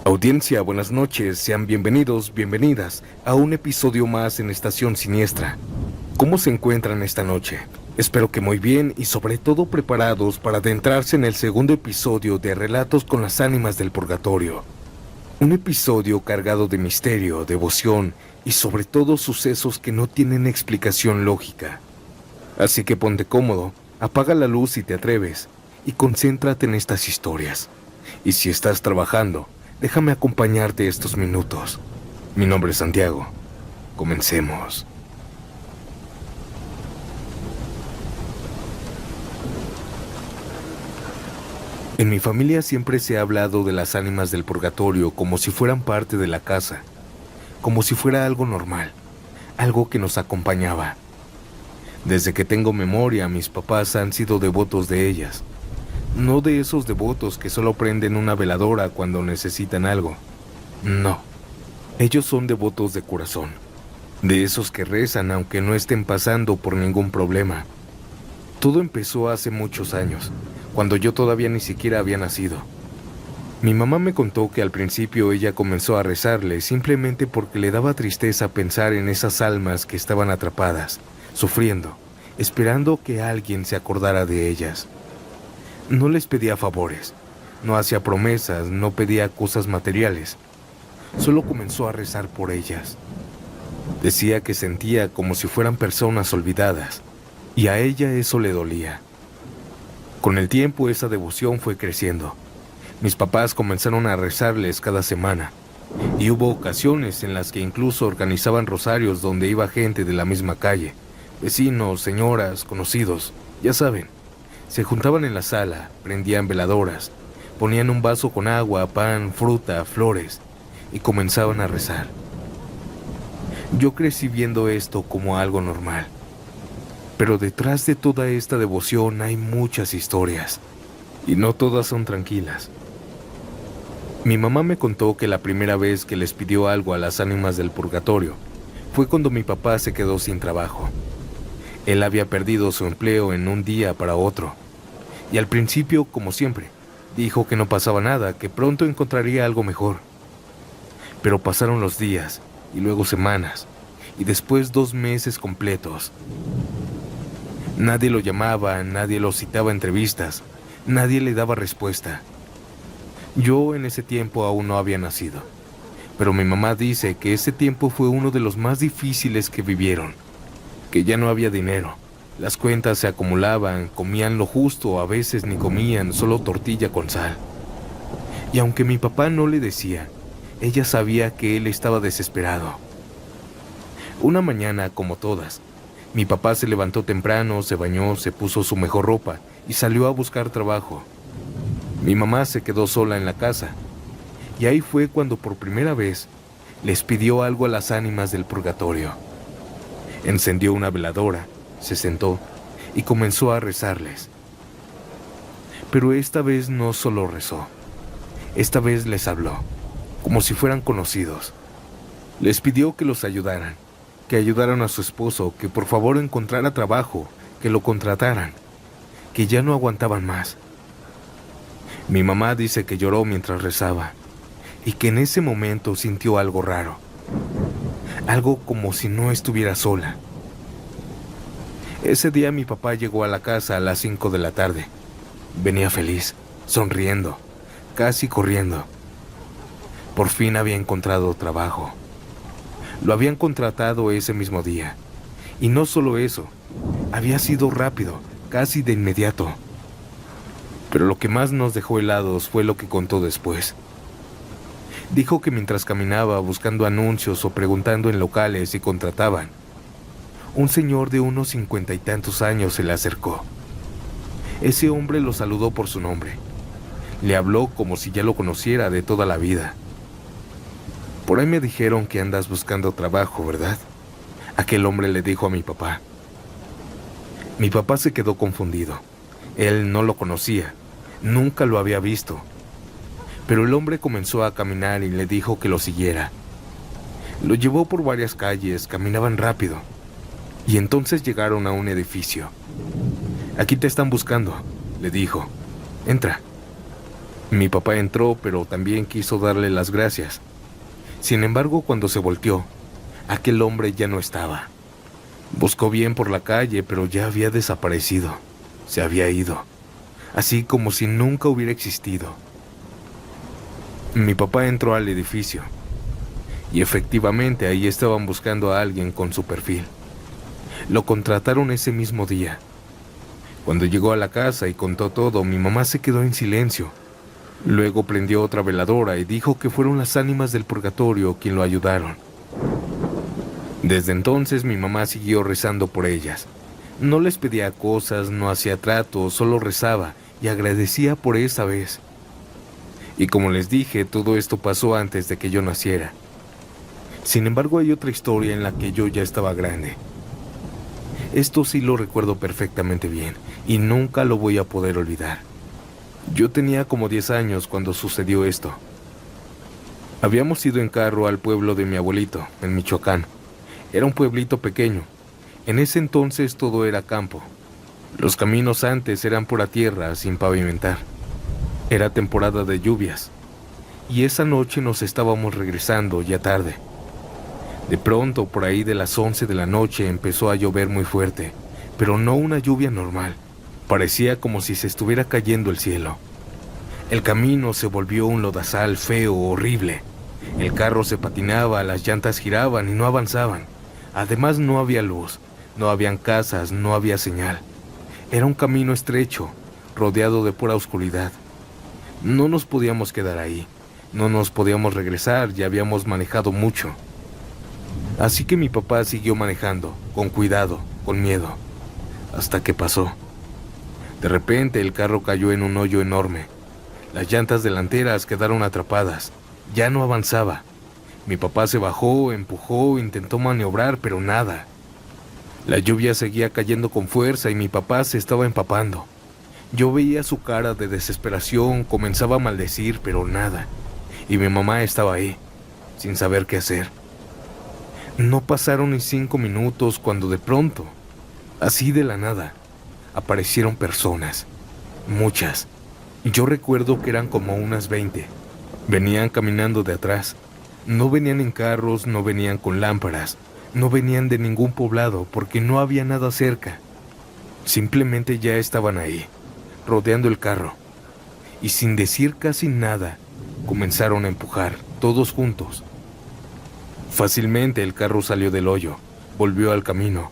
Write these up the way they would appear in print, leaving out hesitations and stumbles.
Audiencia, buenas noches, sean bienvenidos, bienvenidas a un episodio más en Estación Siniestra. ¿Cómo se encuentran esta noche? Espero que muy bien y sobre todo preparados para adentrarse en el segundo episodio de Relatos con las Ánimas del Purgatorio. Un episodio cargado de misterio, devoción y sobre todo sucesos que no tienen explicación lógica. Así que ponte cómodo, apaga la luz si te atreves y concéntrate en estas historias. Y si estás trabajando, déjame acompañarte estos minutos. Mi nombre es Santiago. Comencemos. En mi familia siempre se ha hablado de las ánimas del purgatorio como si fueran parte de la casa, como si fuera algo normal, algo que nos acompañaba. Desde que tengo memoria, mis papás han sido devotos de ellas. No de esos devotos que solo prenden una veladora cuando necesitan algo. No. Ellos son devotos de corazón. De esos que rezan aunque no estén pasando por ningún problema. Todo empezó hace muchos años, cuando yo todavía ni siquiera había nacido. Mi mamá me contó que al principio ella comenzó a rezarle simplemente porque le daba tristeza pensar en esas almas que estaban atrapadas, sufriendo, esperando que alguien se acordara de ellas. No les pedía favores, no hacía promesas, no pedía cosas materiales. Solo comenzó a rezar por ellas. Decía que sentía como si fueran personas olvidadas, y a ella eso le dolía. Con el tiempo esa devoción fue creciendo. Mis papás comenzaron a rezarles cada semana, y hubo ocasiones en las que incluso organizaban rosarios donde iba gente de la misma calle, vecinos, señoras, conocidos, ya saben. Se juntaban en la sala, prendían veladoras, ponían un vaso con agua, pan, fruta, flores y comenzaban a rezar. Yo crecí viendo esto como algo normal, pero detrás de toda esta devoción hay muchas historias y no todas son tranquilas. Mi mamá me contó que la primera vez que les pidió algo a las ánimas del purgatorio fue cuando mi papá se quedó sin trabajo. Él había perdido su empleo en un día para otro, y al principio, como siempre, dijo que no pasaba nada, que pronto encontraría algo mejor. Pero pasaron los días, y luego semanas, y después 2 meses completos. Nadie lo llamaba, nadie lo citaba a entrevistas, nadie le daba respuesta. Yo en ese tiempo aún no había nacido, pero mi mamá dice que ese tiempo fue uno de los más difíciles que vivieron. Que ya no había dinero, las cuentas se acumulaban, comían lo justo, a veces ni comían, solo tortilla con sal. Y aunque mi papá no le decía, ella sabía que él estaba desesperado. Una mañana, como todas, mi papá se levantó temprano, se bañó, se puso su mejor ropa y salió a buscar trabajo. Mi mamá se quedó sola en la casa, y ahí fue cuando por primera vez les pidió algo a las ánimas del purgatorio. Encendió una veladora, se sentó y comenzó a rezarles. Pero esta vez no solo rezó, esta vez les habló, como si fueran conocidos. Les pidió que los ayudaran, que ayudaran a su esposo, que por favor encontrara trabajo, que lo contrataran, que ya no aguantaban más. Mi mamá dice que lloró mientras rezaba y que en ese momento sintió algo raro. Algo como si no estuviera sola. Ese día mi papá llegó a la casa a las 5 de la tarde. Venía feliz, sonriendo, casi corriendo. Por fin había encontrado trabajo. Lo habían contratado ese mismo día. Y no solo eso, había sido rápido, casi de inmediato. Pero lo que más nos dejó helados fue lo que contó después. Dijo que mientras caminaba buscando anuncios o preguntando en locales si contrataban, un señor de unos 50 y tantos años se le acercó. Ese hombre lo saludó por su nombre. Le habló como si ya lo conociera de toda la vida. Por ahí me dijeron que andas buscando trabajo, ¿verdad? Aquel hombre le dijo a mi papá. Mi papá se quedó confundido. Él no lo conocía, nunca lo había visto. Pero el hombre comenzó a caminar y le dijo que lo siguiera. Lo llevó por varias calles, caminaban rápido. Y entonces llegaron a un edificio. Aquí te están buscando, le dijo. Entra. Mi papá entró, pero también quiso darle las gracias. Sin embargo, cuando se volteó, aquel hombre ya no estaba. Buscó bien por la calle, pero ya había desaparecido. Se había ido, así como si nunca hubiera existido. Mi papá entró al edificio, y efectivamente ahí estaban buscando a alguien con su perfil. Lo contrataron ese mismo día. Cuando llegó a la casa y contó todo, mi mamá se quedó en silencio. Luego prendió otra veladora y dijo que fueron las ánimas del purgatorio quien lo ayudaron. Desde entonces mi mamá siguió rezando por ellas. No les pedía cosas, no hacía tratos, solo rezaba y agradecía por esa vez. Y como les dije, todo esto pasó antes de que yo naciera. Sin embargo, hay otra historia en la que yo ya estaba grande. Esto sí lo recuerdo perfectamente bien y nunca lo voy a poder olvidar. Yo tenía como 10 años cuando sucedió esto. Habíamos ido en carro al pueblo de mi abuelito, en Michoacán. Era un pueblito pequeño. En ese entonces todo era campo. Los caminos antes eran pura tierra, sin pavimentar. Era temporada de lluvias. Y esa noche nos estábamos regresando ya tarde. De pronto, por ahí de las 11 de la noche, empezó a llover muy fuerte, pero no una lluvia normal. Parecía como si se estuviera cayendo el cielo. El camino se volvió un lodazal feo, horrible. El carro se patinaba, las llantas giraban y no avanzaban. Además no había luz, no habían casas, no había señal. Era un camino estrecho, rodeado de pura oscuridad. No nos podíamos quedar ahí, no nos podíamos regresar, ya habíamos manejado mucho. Así que mi papá siguió manejando, con cuidado, con miedo, hasta que pasó. De repente el carro cayó en un hoyo enorme. Las llantas delanteras quedaron atrapadas, ya no avanzaba. Mi papá se bajó, empujó, intentó maniobrar, pero nada. La lluvia seguía cayendo con fuerza y mi papá se estaba empapando. Yo veía su cara de desesperación, comenzaba a maldecir, pero nada. Y mi mamá estaba ahí, sin saber qué hacer. No pasaron ni 5 minutos cuando de pronto, así de la nada, aparecieron personas, muchas. Yo recuerdo que eran como unas 20. Venían caminando de atrás. No venían en carros, no venían con lámparas, no venían de ningún poblado porque no había nada cerca. Simplemente ya estaban ahí, rodeando el carro. Y sin decir casi nada, comenzaron a empujar, todos juntos. Fácilmente el carro salió del hoyo, volvió al camino.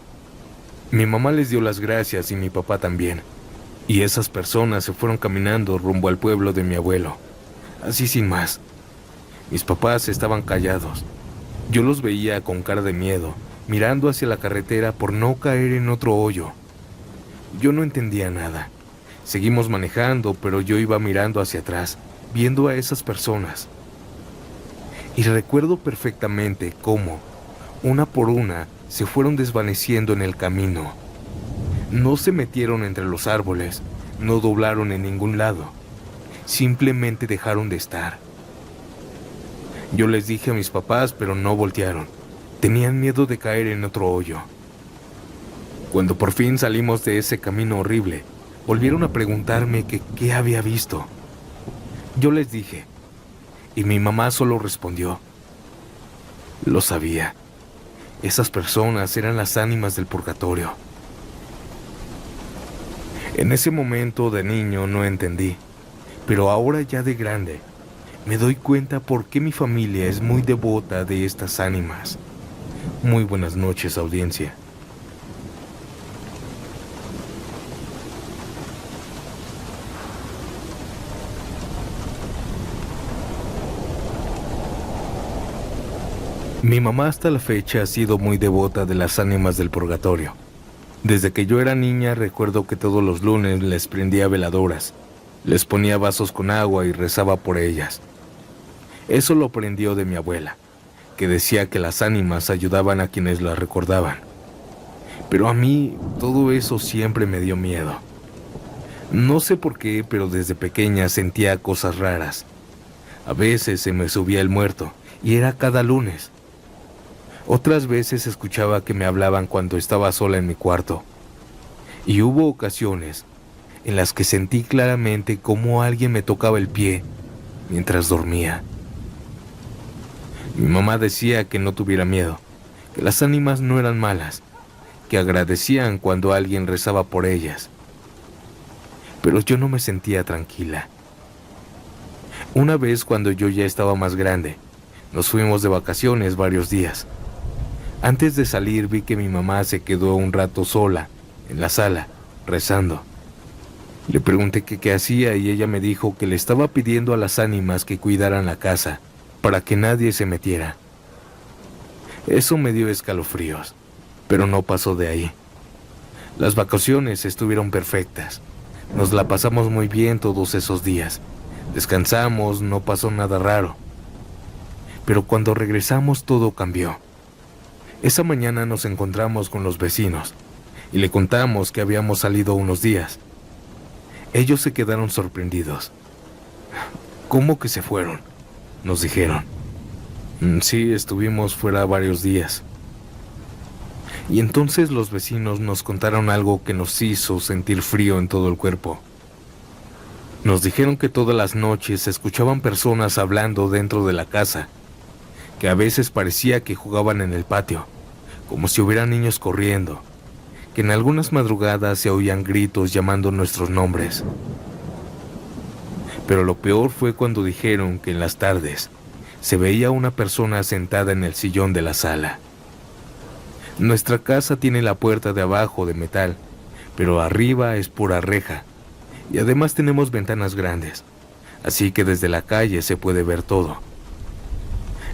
Mi mamá les dio las gracias y mi papá también. Y esas personas se fueron caminando rumbo al pueblo de mi abuelo. Así sin más. Mis papás estaban callados. Yo los veía con cara de miedo, mirando hacia la carretera por no caer en otro hoyo. Yo no entendía nada. Seguimos manejando, pero yo iba mirando hacia atrás, viendo a esas personas. Y recuerdo perfectamente cómo, una por una, se fueron desvaneciendo en el camino. No se metieron entre los árboles, no doblaron en ningún lado. Simplemente dejaron de estar. Yo les dije a mis papás, pero no voltearon. Tenían miedo de caer en otro hoyo. Cuando por fin salimos de ese camino horrible, volvieron a preguntarme que qué había visto. Yo les dije, y mi mamá solo respondió, lo sabía. Esas personas eran las ánimas del purgatorio. En ese momento de niño no entendí, pero ahora ya de grande, me doy cuenta por qué mi familia es muy devota de estas ánimas. Muy buenas noches, audiencia. Mi mamá hasta la fecha ha sido muy devota de las ánimas del purgatorio. Desde que yo era niña recuerdo que todos los lunes les prendía veladoras, les ponía vasos con agua y rezaba por ellas. Eso lo aprendió de mi abuela, que decía que las ánimas ayudaban a quienes las recordaban. Pero a mí todo eso siempre me dio miedo. No sé por qué, pero desde pequeña sentía cosas raras. A veces se me subía el muerto, y era cada lunes. Otras veces escuchaba que me hablaban cuando estaba sola en mi cuarto. Y hubo ocasiones en las que sentí claramente cómo alguien me tocaba el pie mientras dormía. Mi mamá decía que no tuviera miedo, que las ánimas no eran malas, que agradecían cuando alguien rezaba por ellas. Pero yo no me sentía tranquila. Una vez, cuando yo ya estaba más grande, nos fuimos de vacaciones varios días. Antes de salir vi que mi mamá se quedó un rato sola en la sala, rezando. Le pregunté que qué hacía y ella me dijo que le estaba pidiendo a las ánimas que cuidaran la casa para que nadie se metiera. Eso me dio escalofríos, pero no pasó de ahí. Las vacaciones estuvieron perfectas. Nos la pasamos muy bien todos esos días. Descansamos, no pasó nada raro. Pero cuando regresamos todo cambió. Esa mañana nos encontramos con los vecinos y le contamos que habíamos salido unos días. Ellos se quedaron sorprendidos. ¿Cómo que se fueron?, nos dijeron. Sí, estuvimos fuera varios días. Y entonces los vecinos nos contaron algo que nos hizo sentir frío en todo el cuerpo. Nos dijeron que todas las noches se escuchaban personas hablando dentro de la casa, que a veces parecía que jugaban en el patio, como si hubiera niños corriendo, que en algunas madrugadas se oían gritos llamando nuestros nombres. Pero lo peor fue cuando dijeron que en las tardes se veía una persona sentada en el sillón de la sala. Nuestra casa tiene la puerta de abajo de metal, pero arriba es pura reja, y además tenemos ventanas grandes, así que desde la calle se puede ver todo.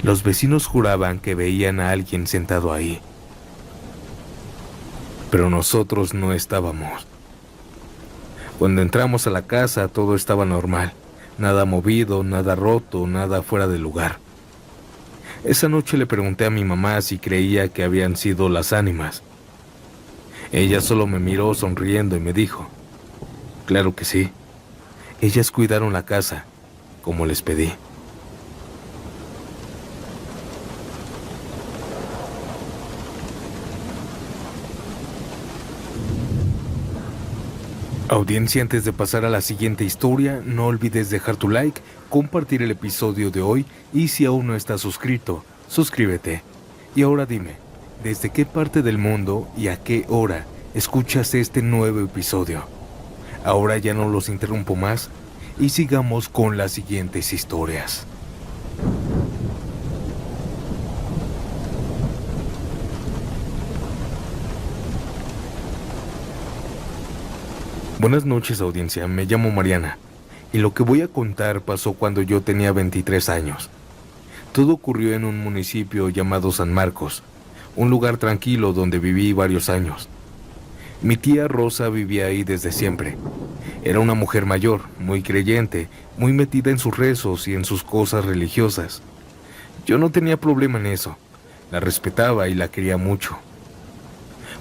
Los vecinos juraban que veían a alguien sentado ahí, pero nosotros no estábamos. Cuando entramos a la casa todo estaba normal, nada movido, nada roto, nada fuera de lugar. Esa noche le pregunté a mi mamá si creía que habían sido las ánimas. Ella solo me miró sonriendo y me dijo: claro que sí. Ellas cuidaron la casa, como les pedí. Audiencia, antes de pasar a la siguiente historia, no olvides dejar tu like, compartir el episodio de hoy y si aún no estás suscrito, suscríbete. Y ahora dime, ¿desde qué parte del mundo y a qué hora escuchas este nuevo episodio? Ahora ya no los interrumpo más y sigamos con las siguientes historias. Buenas noches, audiencia, me llamo Mariana y lo que voy a contar pasó cuando yo tenía 23 años. Todo ocurrió en un municipio llamado San Marcos, un lugar tranquilo donde viví varios años. Mi tía Rosa vivía ahí desde siempre. Era una mujer mayor, muy creyente, muy metida en sus rezos y en sus cosas religiosas. Yo no tenía problema en eso, la respetaba y la quería mucho.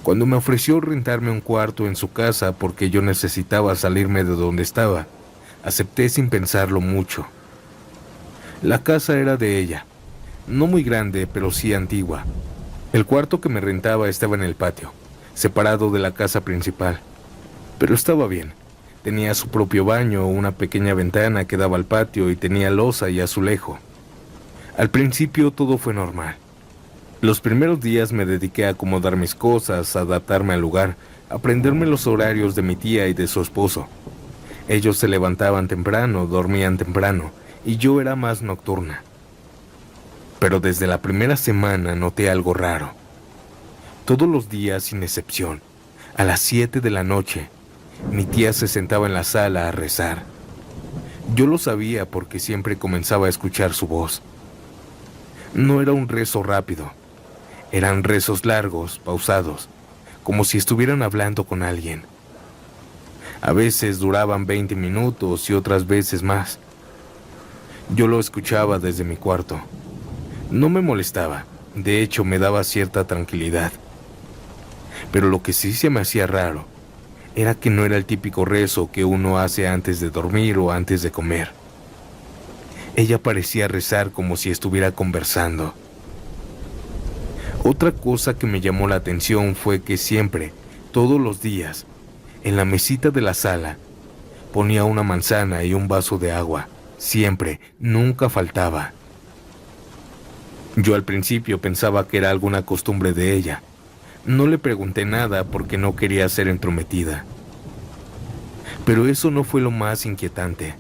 Cuando me ofreció rentarme un cuarto en su casa porque yo necesitaba salirme de donde estaba, acepté sin pensarlo mucho. La casa era de ella, no muy grande, pero sí antigua. El cuarto que me rentaba estaba en el patio, separado de la casa principal, pero estaba bien. Tenía su propio baño, una pequeña ventana que daba al patio y tenía loza y azulejo. Al principio todo fue normal. Los primeros días me dediqué a acomodar mis cosas, a adaptarme al lugar, a aprenderme los horarios de mi tía y de su esposo. Ellos se levantaban temprano, dormían temprano, y yo era más nocturna. Pero desde la primera semana noté algo raro. Todos los días, sin excepción, a las 7 de la noche, mi tía se sentaba en la sala a rezar. Yo lo sabía porque siempre comenzaba a escuchar su voz. No era un rezo rápido. Eran rezos largos, pausados, como si estuvieran hablando con alguien. A veces duraban 20 minutos y otras veces más. Yo lo escuchaba desde mi cuarto. No me molestaba, de hecho me daba cierta tranquilidad. Pero lo que sí se me hacía raro era que no era el típico rezo que uno hace antes de dormir o antes de comer. Ella parecía rezar como si estuviera conversando. Otra cosa que me llamó la atención fue que siempre, todos los días, en la mesita de la sala, Ponía una manzana y un vaso de agua. Siempre, nunca faltaba. Yo al principio pensaba que era alguna costumbre de ella. No le pregunté nada porque no quería ser entrometida. Pero eso no fue lo más inquietante.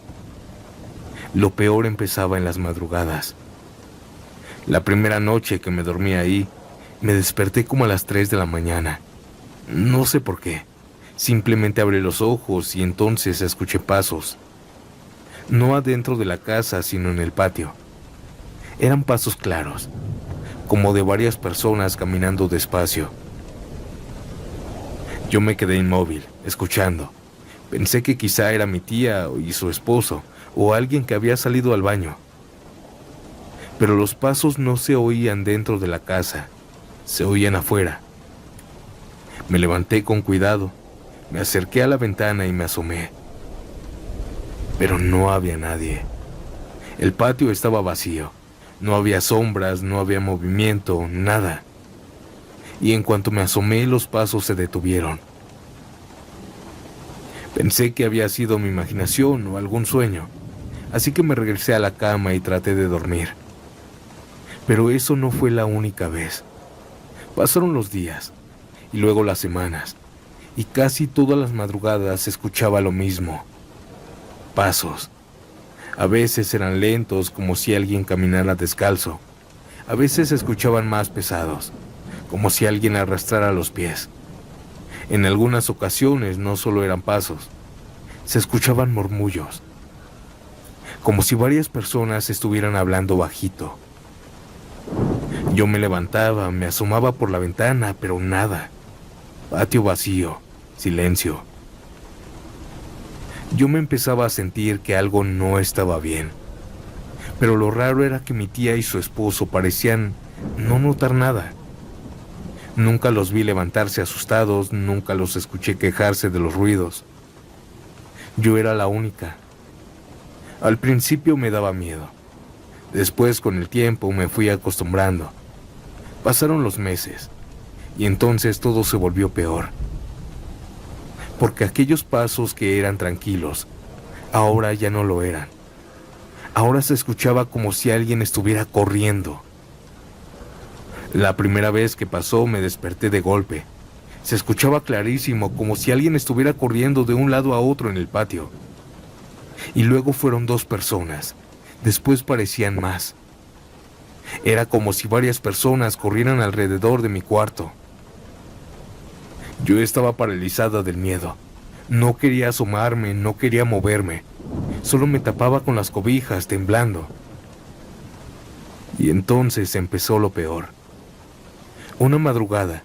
Lo peor empezaba en las madrugadas. La primera noche que me dormí ahí, me desperté como a las 3 de la mañana. No sé por qué. Simplemente abrí los ojos y entonces escuché pasos. No adentro de la casa, sino en el patio. Eran pasos claros, como de varias personas caminando despacio. Yo me quedé inmóvil, escuchando. Pensé que quizá era mi tía y su esposo, o alguien que había salido al baño. Pero los pasos no se oían dentro de la casa, se oían afuera. Me levanté con cuidado, me acerqué a la ventana y me asomé. Pero no había nadie. El patio estaba vacío. No había sombras, no había movimiento, nada. Y en cuanto me asomé, los pasos se detuvieron. Pensé que había sido mi imaginación o algún sueño, así que me regresé a la cama y traté de dormir. Pero eso no fue la única vez. Pasaron los días, y luego las semanas, y casi todas las madrugadas se escuchaba lo mismo. Pasos. A veces eran lentos, como si alguien caminara descalzo. A veces se escuchaban más pesados, como si alguien arrastrara los pies. En algunas ocasiones no solo eran pasos, se escuchaban murmullos, como si varias personas estuvieran hablando bajito. Yo me levantaba, me asomaba por la ventana, pero nada. Patio vacío, silencio. Yo me empezaba a sentir que algo no estaba bien. Pero lo raro era que mi tía y su esposo parecían no notar nada. Nunca los vi levantarse asustados, nunca los escuché quejarse de los ruidos. Yo era la única. Al principio me daba miedo. Después, con el tiempo, me fui acostumbrando. Pasaron los meses, y entonces todo se volvió peor. Porque aquellos pasos que eran tranquilos, ahora ya no lo eran. Ahora se escuchaba como si alguien estuviera corriendo. La primera vez que pasó me desperté de golpe. Se escuchaba clarísimo, como si alguien estuviera corriendo de un lado a otro en el patio. Y luego fueron 2 personas. Después parecían más. Era como si varias personas corrieran alrededor de mi cuarto. Yo estaba paralizada del miedo. No quería asomarme, no quería moverme. Solo me tapaba con las cobijas, temblando. Y entonces empezó lo peor. Una madrugada,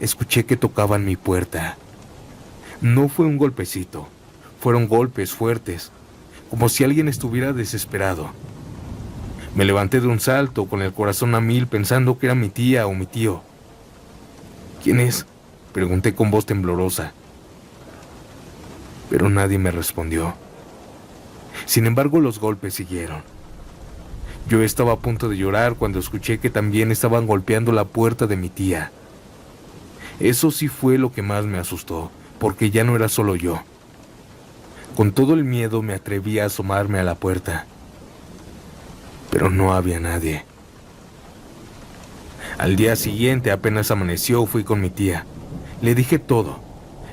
escuché que tocaban mi puerta. No fue un golpecito, fueron golpes fuertes, como si alguien estuviera desesperado. Me levanté de un salto, con el corazón a mil, pensando que era mi tía o mi tío. ¿Quién es?, pregunté con voz temblorosa. Pero nadie me respondió. Sin embargo, los golpes siguieron. Yo estaba a punto de llorar cuando escuché que también estaban golpeando la puerta de mi tía. Eso sí fue lo que más me asustó, porque ya no era solo yo. Con todo el miedo me atreví a asomarme a la puerta. Pero no había nadie. Al día siguiente, apenas amaneció, fui con mi tía. Le dije todo.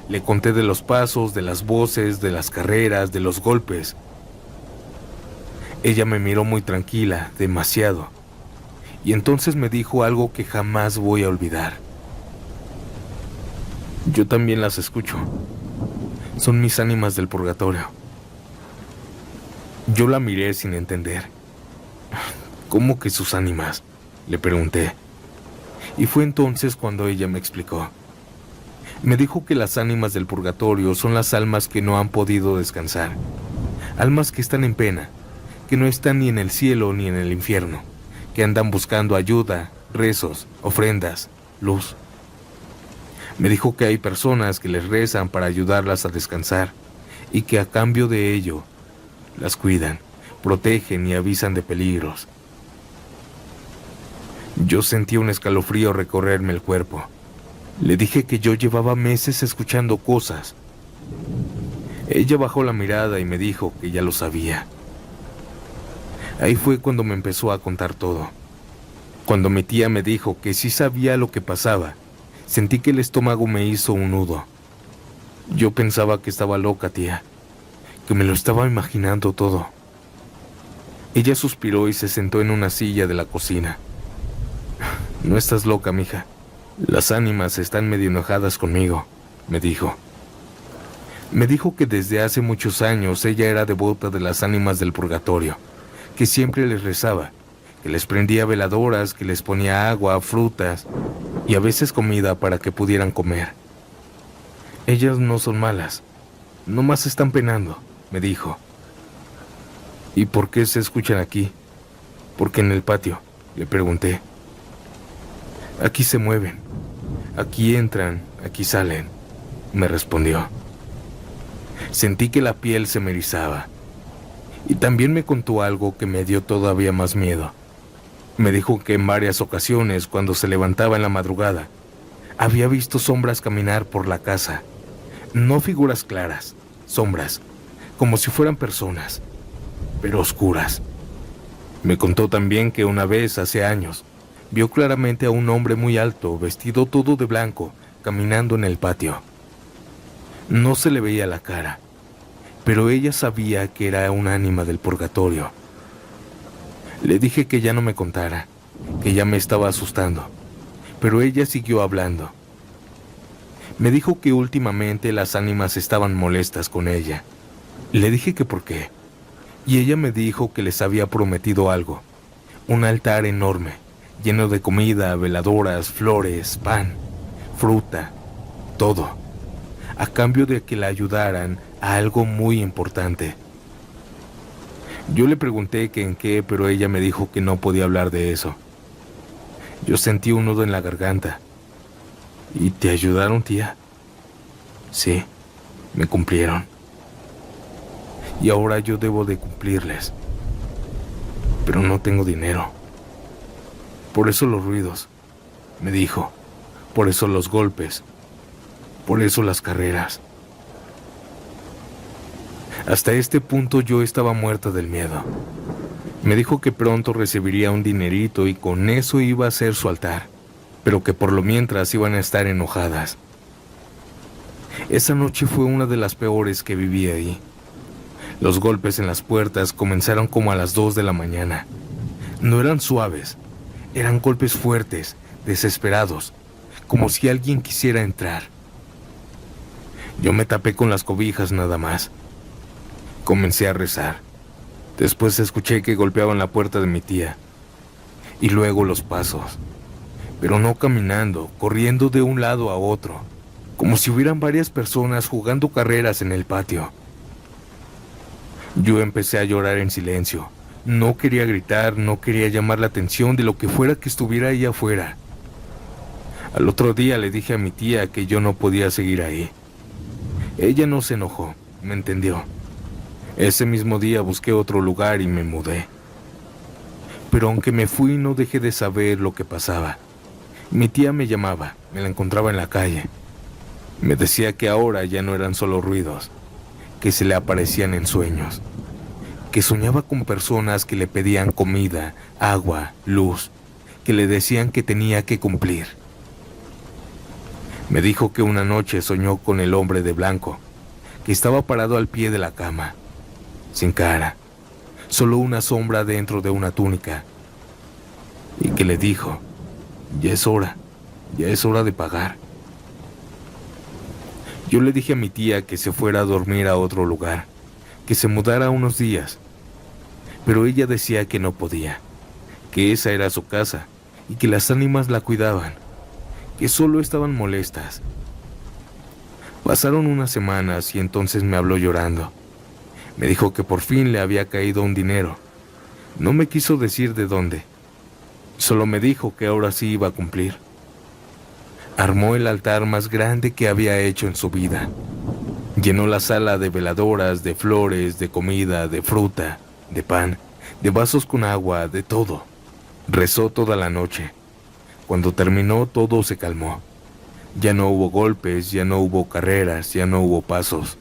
Le conté de los pasos, de las voces, de las carreras, de los golpes. Ella me miró muy tranquila, demasiado. Y entonces me dijo algo que jamás voy a olvidar. Yo también las escucho. Son mis ánimas del purgatorio. Yo la miré sin entender. ¿Cómo que sus ánimas?, le pregunté. Y fue entonces cuando ella me explicó. Me dijo que las ánimas del purgatorio son las almas que no han podido descansar. Almas que están en pena, que no están ni en el cielo ni en el infierno, que andan buscando ayuda, rezos, ofrendas, luz. Me dijo que hay personas que les rezan para ayudarlas a descansar y que a cambio de ello las cuidan, protegen y avisan de peligros. Yo sentí un escalofrío recorrerme el cuerpo. Le dije que yo llevaba meses escuchando cosas. Ella bajó la mirada y me dijo que ya lo sabía. Ahí fue cuando me empezó a contar todo. Cuando mi tía me dijo que sí sabía lo que pasaba, sentí que el estómago me hizo un nudo. Yo pensaba que estaba loca, tía, que me lo estaba imaginando todo. Ella suspiró y se sentó en una silla de la cocina. No estás loca, mija. Las ánimas están medio enojadas conmigo, me dijo. Me dijo que desde hace muchos años ella era devota de las ánimas del purgatorio, que siempre les rezaba, que les prendía veladoras, que les ponía agua, frutas y a veces comida para que pudieran comer. Ellas no son malas, nomás están penando, me dijo. ¿Y por qué se escuchan aquí? ¿Por qué en el patio?, le pregunté. Aquí se mueven, aquí entran, aquí salen, me respondió. Sentí que la piel se me erizaba. Y también me contó algo que me dio todavía más miedo. Me dijo que en varias ocasiones, cuando se levantaba en la madrugada, había visto sombras caminar por la casa. No figuras claras, sombras, como si fueran personas, pero oscuras. Me contó también que una vez, hace años, vio claramente a un hombre muy alto, vestido todo de blanco, caminando en el patio. No se le veía la cara, pero ella sabía que era un ánima del purgatorio. Le dije que ya no me contara, que ya me estaba asustando, pero ella siguió hablando. Me dijo que últimamente las ánimas estaban molestas con ella. Le dije que por qué, y ella me dijo que les había prometido algo, un altar enorme, lleno de comida, veladoras, flores, pan, fruta, todo, a cambio de que la ayudaran a algo muy importante. Yo le pregunté que en qué, pero ella me dijo que no podía hablar de eso. Yo sentí un nudo en la garganta. ¿Y te ayudaron, tía? Sí, me cumplieron. Y ahora yo debo de cumplirles. Pero no tengo dinero. Por eso los ruidos, me dijo. Por eso los golpes. Por eso las carreras. Hasta este punto yo estaba muerta del miedo. Me dijo que pronto recibiría un dinerito y con eso iba a hacer su altar, pero que por lo mientras iban a estar enojadas. Esa noche fue una de las peores que viví ahí. Los golpes en las puertas comenzaron como a las 2 de la mañana. No eran suaves, eran golpes fuertes, desesperados, como si alguien quisiera entrar. Yo me tapé con las cobijas nada más. Comencé a rezar. Después escuché que golpeaban la puerta de mi tía. Y luego los pasos. Pero no caminando, corriendo de un lado a otro, como si hubieran varias personas jugando carreras en el patio. Yo empecé a llorar en silencio. No quería gritar, no quería llamar la atención de lo que fuera que estuviera ahí afuera. Al otro día le dije a mi tía que yo no podía seguir ahí. Ella no se enojó, me entendió. Ese mismo día busqué otro lugar y me mudé. Pero aunque me fui, no dejé de saber lo que pasaba. Mi tía me llamaba, me la encontraba en la calle. Me decía que ahora ya no eran solo ruidos, que se le aparecían en sueños, que soñaba con personas que le pedían comida, agua, luz, que le decían que tenía que cumplir. Me dijo que una noche soñó con el hombre de blanco, que estaba parado al pie de la cama, sin cara, solo una sombra dentro de una túnica, y que le dijo, ya es hora de pagar. Yo le dije a mi tía que se fuera a dormir a otro lugar, que se mudara unos días, pero ella decía que no podía, que esa era su casa y que las ánimas la cuidaban, que solo estaban molestas. Pasaron unas semanas y entonces me habló llorando. Me dijo que por fin le había caído un dinero. No me quiso decir de dónde. Solo me dijo que ahora sí iba a cumplir. Armó el altar más grande que había hecho en su vida. Llenó la sala de veladoras, de flores, de comida, de fruta, de pan, de vasos con agua, de todo. Rezó toda la noche. Cuando terminó, todo se calmó. Ya no hubo golpes, ya no hubo carreras, ya no hubo pasos.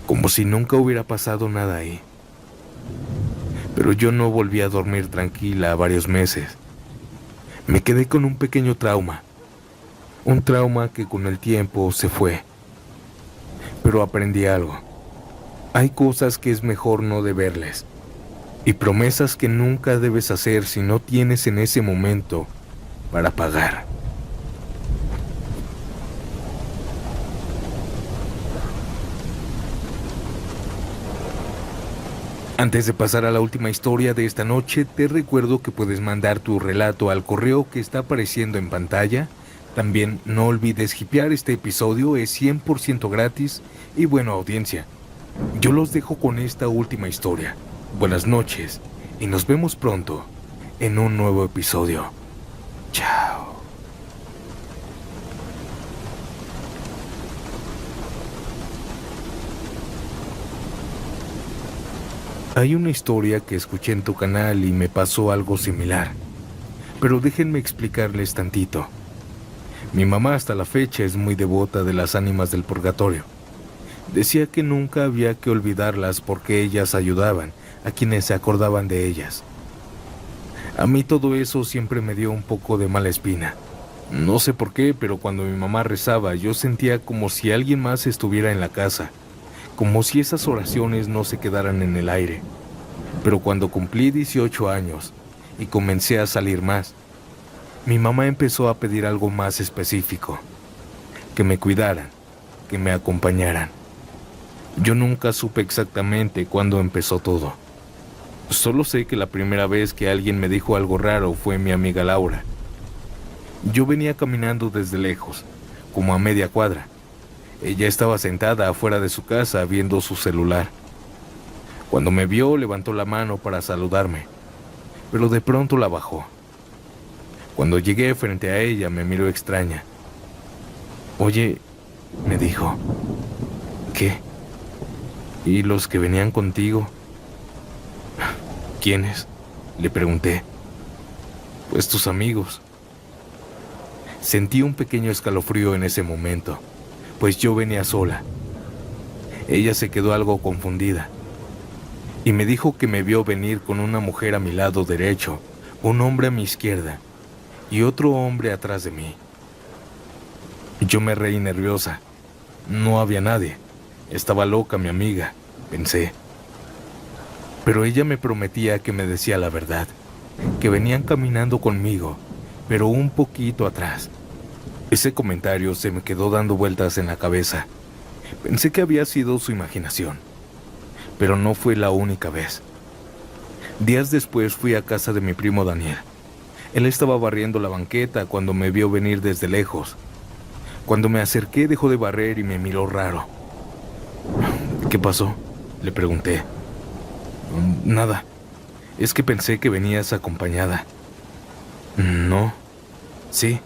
como si nunca hubiera pasado nada ahí. Pero yo no volví a dormir tranquila varios meses. Me quedé con un pequeño trauma, un trauma que con el tiempo se fue. Pero aprendí algo. Hay cosas que es mejor no deberles, y promesas que nunca debes hacer si no tienes en ese momento para pagar. Antes de pasar a la última historia de esta noche, te recuerdo que puedes mandar tu relato al correo que está apareciendo en pantalla. También no olvides hipear este episodio, es 100% gratis y buena audiencia. Yo los dejo con esta última historia. Buenas noches y nos vemos pronto en un nuevo episodio. Chao. Hay una historia que escuché en tu canal y me pasó algo similar, pero déjenme explicarles tantito. Mi mamá hasta la fecha es muy devota de las ánimas del purgatorio. Decía que nunca había que olvidarlas porque ellas ayudaban a quienes se acordaban de ellas. A mí todo eso siempre me dio un poco de mala espina. No sé por qué, pero cuando mi mamá rezaba yo sentía como si alguien más estuviera en la casa, como si esas oraciones no se quedaran en el aire. Pero cuando cumplí 18 años y comencé a salir más, mi mamá empezó a pedir algo más específico, que me cuidaran, que me acompañaran. Yo nunca supe exactamente cuándo empezó todo. Solo sé que la primera vez que alguien me dijo algo raro fue mi amiga Laura. Yo venía caminando desde lejos, como a media cuadra. Ella estaba sentada afuera de su casa viendo su celular. Cuando me vio, levantó la mano para saludarme, pero de pronto la bajó. Cuando llegué frente a ella, me miró extraña. «Oye», me dijo. «¿Qué? ¿Y los que venían contigo?» «¿Quiénes?», le pregunté. «Pues tus amigos». Sentí un pequeño escalofrío en ese momento, pues yo venía sola. Ella se quedó algo confundida y me dijo que me vio venir con una mujer a mi lado derecho, un hombre a mi izquierda y otro hombre atrás de mí. Yo me reí nerviosa. No había nadie. Estaba loca mi amiga, pensé. Pero ella me prometía que me decía la verdad, que venían caminando conmigo, pero un poquito atrás. Ese comentario se me quedó dando vueltas en la cabeza. Pensé que había sido su imaginación, pero no fue la única vez. Días después fui a casa de mi primo Daniel. Él estaba barriendo la banqueta cuando me vio venir desde lejos. Cuando me acerqué dejó de barrer y me miró raro. «¿Qué pasó?», le pregunté. «Nada, es que pensé que venías acompañada». «No». «Sí,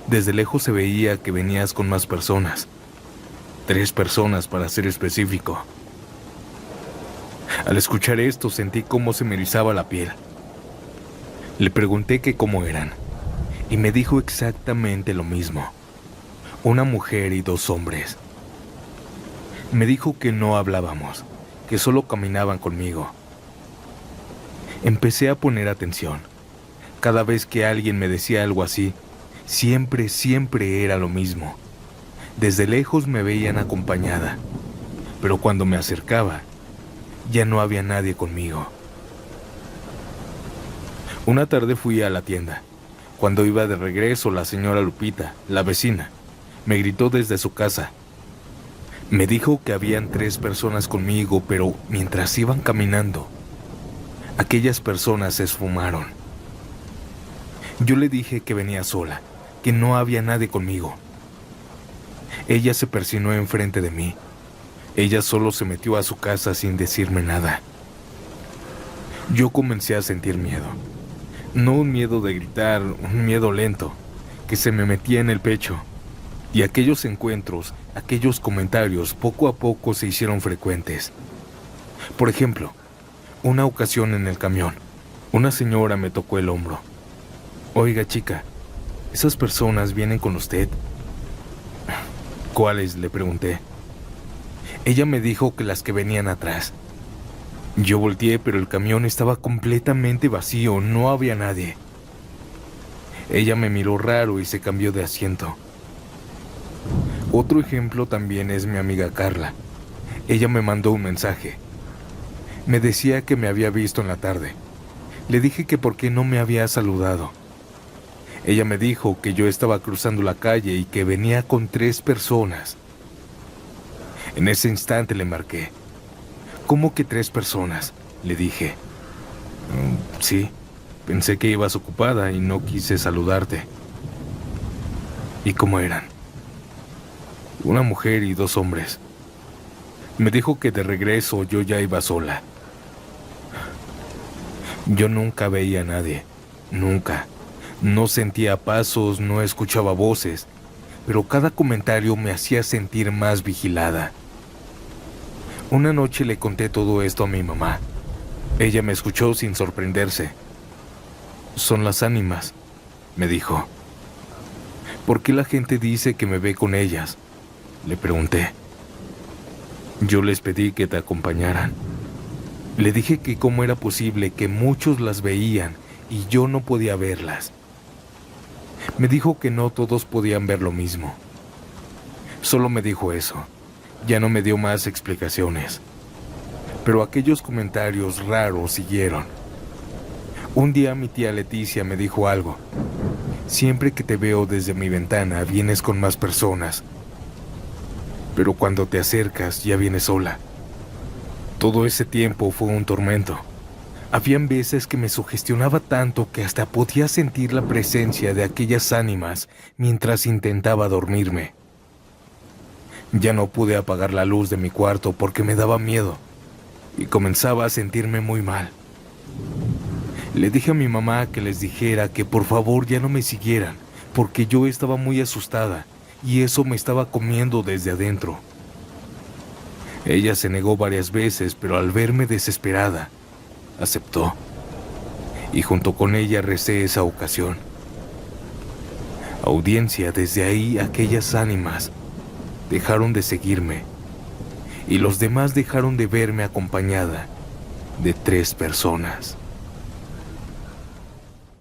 desde lejos se veía que venías con más personas. 3 personas para ser específico». Al escuchar esto sentí cómo se me erizaba la piel. Le pregunté que cómo eran, y me dijo exactamente lo mismo. Una mujer y 2 hombres. Me dijo que no hablábamos, que solo caminaban conmigo. Empecé a poner atención. Cada vez que alguien me decía algo así, siempre era lo mismo. Desde lejos me veían acompañada, pero cuando me acercaba, ya no había nadie conmigo. Una tarde fui a la tienda. Cuando iba de regreso, la señora Lupita, la vecina, me gritó desde su casa. Me dijo que habían 3 personas conmigo, pero mientras iban caminando, aquellas personas se esfumaron. Yo le dije que venía sola, que no había nadie conmigo. Ella se persinó enfrente de mí. Ella solo se metió a su casa sin decirme nada. Yo comencé a sentir miedo. No un miedo de gritar, un miedo lento, que se me metía en el pecho. Y aquellos encuentros, aquellos comentarios, poco a poco se hicieron frecuentes. Por ejemplo, una ocasión en el camión, una señora me tocó el hombro. «Oiga, chica, ¿esas personas vienen con usted?» «¿Cuáles?», le pregunté. Ella me dijo que las que venían atrás. Yo volteé, pero el camión estaba completamente vacío, no había nadie. Ella me miró raro y se cambió de asiento. Otro ejemplo también es mi amiga Carla. Ella me mandó un mensaje. Me decía que me había visto en la tarde. Le dije que por qué no me había saludado. Ella me dijo que yo estaba cruzando la calle y que venía con 3 personas. En ese instante le marqué. ¿Cómo que 3 personas?, le dije. Sí, pensé que ibas ocupada y no quise saludarte. ¿Y cómo eran? Una mujer y 2 hombres. Me dijo que de regreso yo ya iba sola. Yo nunca veía a nadie, nunca. No sentía pasos, no escuchaba voces, pero cada comentario me hacía sentir más vigilada. Una noche le conté todo esto a mi mamá. Ella me escuchó sin sorprenderse. Son las ánimas, me dijo. ¿Por qué la gente dice que me ve con ellas?, le pregunté. Yo les pedí que te acompañaran. Le dije que cómo era posible que muchos las veían y yo no podía verlas. Me dijo que no todos podían ver lo mismo. Solo me dijo eso. Ya no me dio más explicaciones. Pero aquellos comentarios raros siguieron. Un día mi tía Leticia me dijo algo. Siempre que te veo desde mi ventana vienes con más personas. Pero cuando te acercas ya vienes sola. Todo ese tiempo fue un tormento. Habían veces que me sugestionaba tanto que hasta podía sentir la presencia de aquellas ánimas mientras intentaba dormirme. Ya no pude apagar la luz de mi cuarto porque me daba miedo y comenzaba a sentirme muy mal. Le dije a mi mamá que les dijera que por favor ya no me siguieran porque yo estaba muy asustada y eso me estaba comiendo desde adentro. Ella se negó varias veces, pero al verme desesperada, aceptó. Y junto con ella recé esa ocasión. Audiencia, desde ahí aquellas ánimas dejaron de seguirme y los demás dejaron de verme acompañada de 3 personas.